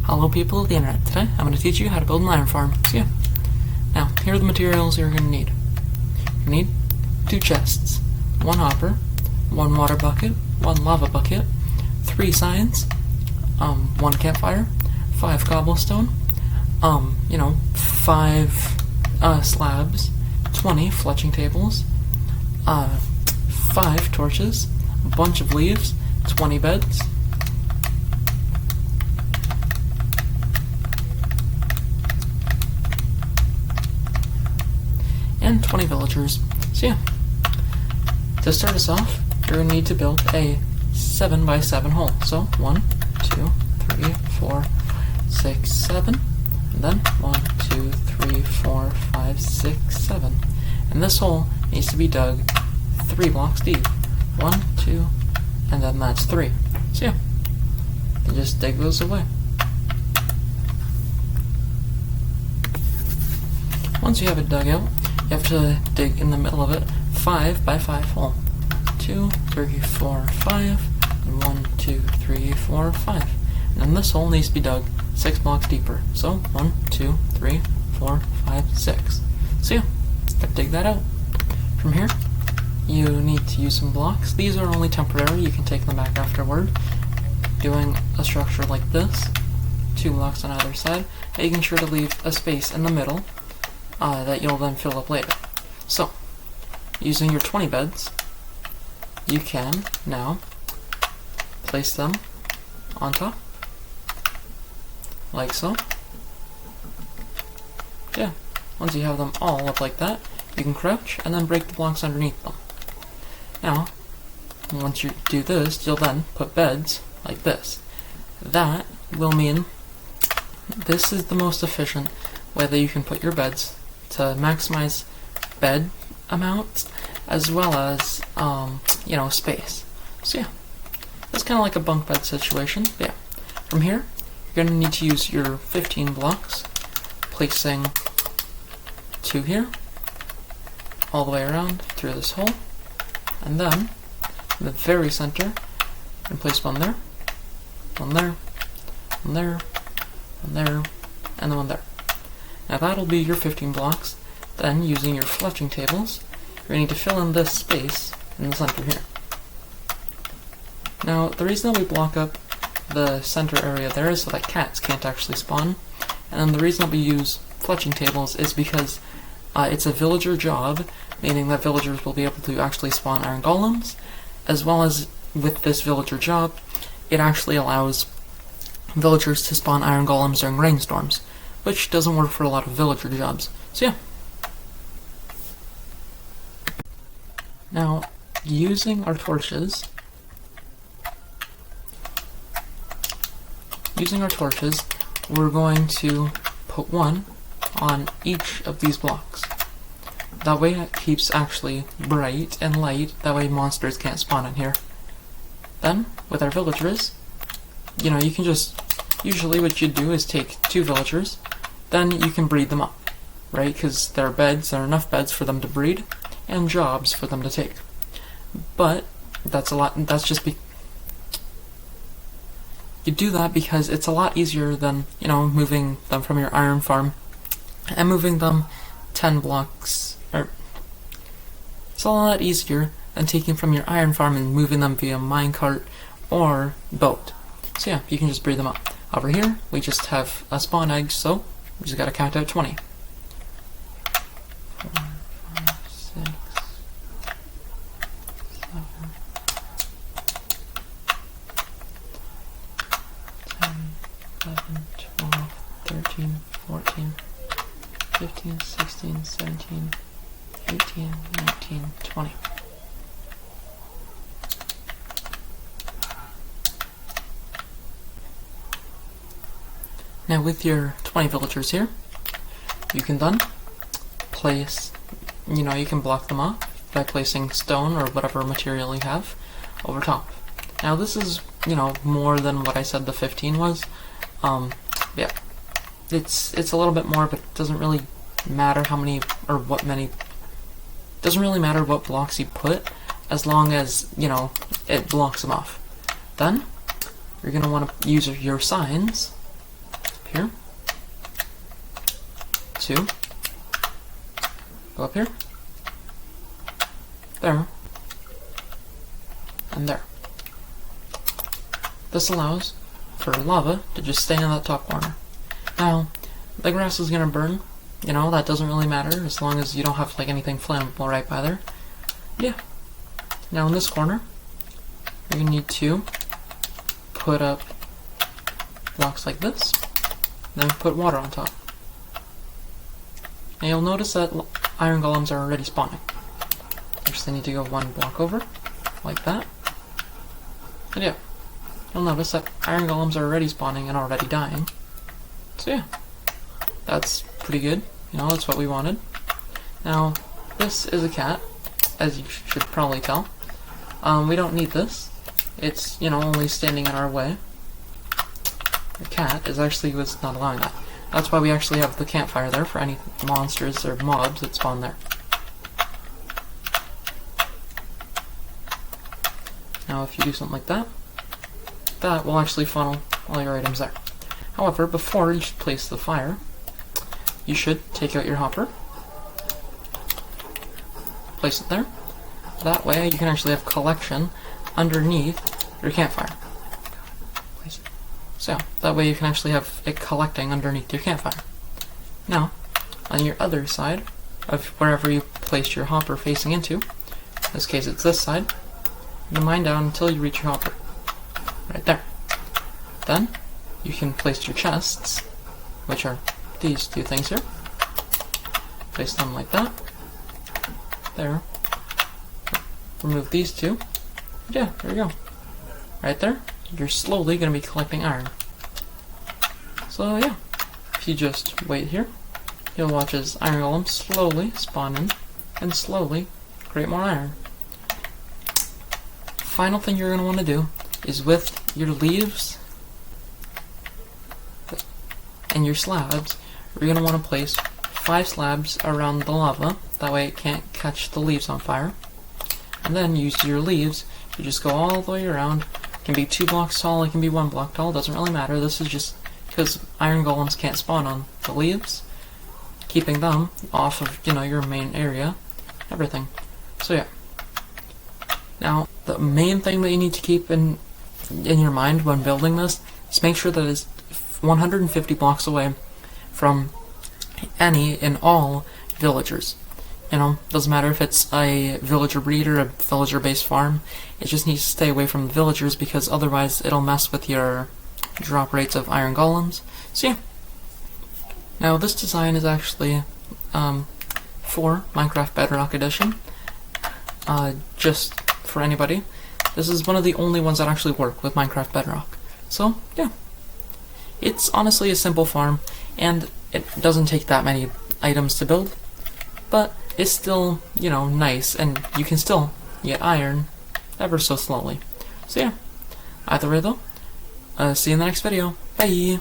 Hello people of the internet. Today I'm going to teach you how to build an iron farm. So yeah. Now, here are the materials you're going to need. You need 2 chests, 1 hopper, 1 water bucket, 1 lava bucket, 3 signs, 1 campfire, 5 cobblestone, 5 slabs, 20 fletching tables, 5 torches, a bunch of leaves, 20 beds, and 20 villagers. So yeah, to start us off, you're going to need to build a 7 by 7 hole. So 1, 2, 3, 4, 6, 7, and then 1, 2, 3, 4, 5, 6, 7. And this hole needs to be dug 3 blocks deep. 1, 2, and then that's 3. So yeah, you just dig those away. Once you have it dug out, you have to dig in the middle of it 5 by 5 hole. 2, 3, 4, 5, and 1, 2, 3, 4, 5. And then this hole needs to be dug 6 blocks deeper. So 1, 2, 3, 4, 5, 6. So yeah, dig that out. From here, you need to use some blocks. These are only temporary, you can take them back afterward. Doing a structure like this, 2 blocks on either side, making sure to leave a space in the middle that you'll then fill up later. So, using your 20 beds, you can now place them on top, like so. Yeah, once you have them all up like that, you can crouch and then break the blocks underneath them. Now, once you do this, you'll then put beds like this. That will mean this is the most efficient way that you can put your beds to maximize bed amount as well as space. So yeah, that's kind of like a bunk bed situation. But yeah, from here you're going to need to use your 15 blocks, placing 2 here all the way around through this hole, and then in the very center you can place 1 there, 1 there, 1 there, 1 there, and then 1 there. Now that'll be your 15 blocks. Then, using your fletching tables, you're going to need to fill in this space in the center here. Now, the reason that we block up the center area there is so that cats can't actually spawn. And then the reason that we use fletching tables is because it's a villager job, meaning that villagers will be able to actually spawn iron golems, as well as with this villager job, it actually allows villagers to spawn iron golems during rainstorms, which doesn't work for a lot of villager jobs. So yeah. Now, using our torches, we're going to put 1 on each of these blocks. That way it keeps actually bright and light, that way monsters can't spawn in here. Then, with our villagers, you can just, usually what you do is take 2 villagers, then you can breed them up, right? Because there are enough beds for them to breed, and jobs for them to take. But you do that because it's a lot easier than, moving them from your iron farm and moving them 10 blocks, it's a lot easier than taking from your iron farm and moving them via minecart or boat. So yeah, you can just breed them up. Over here, we just have a spawn egg, so we just gotta count out 20. 4, 5, 6, 7, 10, 11, 12, 13, 14, 15, 16, 17, 18, 19, 20. Now with your 20 villagers here, you can then place, you can block them off by placing stone or whatever material you have over top. Now this is, more than what I said the 15 was. Yeah, it's a little bit more, but it doesn't really matter how many or what many. Doesn't really matter what blocks you put, as long as it blocks them off. Then you're going to want to use your signs here, 2, go up here, there, and there. This allows for lava to just stay in that top corner. Now, the grass is gonna burn, you know, that doesn't really matter as long as you don't have like anything flammable right by there. Yeah. Now in this corner, you need to put up blocks like this, then put water on top. And you'll notice that iron golems are already spawning. You just need to go one block over, like that. And yeah, you'll notice that iron golems are already spawning and already dying. So yeah, that's pretty good. You know, that's what we wanted. Now, this is a cat, as you should probably tell. We don't need this. It's, you know, only standing in our way. The cat is actually was not allowing that. That's why we actually have the campfire there for any monsters or mobs that spawn there. Now if you do something like that, that will actually funnel all your items there. However, before you should place the fire, you should take out your hopper, place it there. That way you can actually have collection underneath your campfire. So that way you can actually have it collecting underneath your campfire. Now, on your other side of wherever you placed your hopper facing into, in this case it's this side, you mine down until you reach your hopper. Right there. Then, you can place your chests, which are these two things here. Place them like that. There. Remove these two. Yeah, there we go. Right there. You're slowly going to be collecting iron. So yeah, if you just wait here, you'll watch as iron golems slowly spawn in and slowly create more iron. Final thing you're going to want to do is with your leaves and your slabs, you're going to want to place 5 slabs around the lava, that way it can't catch the leaves on fire. And then use your leaves, you just go all the way around. It can be 2 blocks tall, it can be 1 block tall, doesn't really matter. This is just because iron golems can't spawn on the leaves, keeping them off of, you know, your main area, everything. So yeah. Now, the main thing that you need to keep in your mind when building this is make sure that it's 150 blocks away from any and all villagers. You know, doesn't matter if it's a villager breed or a villager-based farm, it just needs to stay away from the villagers because otherwise it'll mess with your drop rates of iron golems. So yeah. Now this design is actually for Minecraft Bedrock Edition. Just for anybody. This is one of the only ones that actually work with Minecraft Bedrock. So, yeah. It's honestly a simple farm, and it doesn't take that many items to build, but it's still, you know, nice, and you can still get iron ever so slowly. So yeah, either way though, see you in the next video. Bye!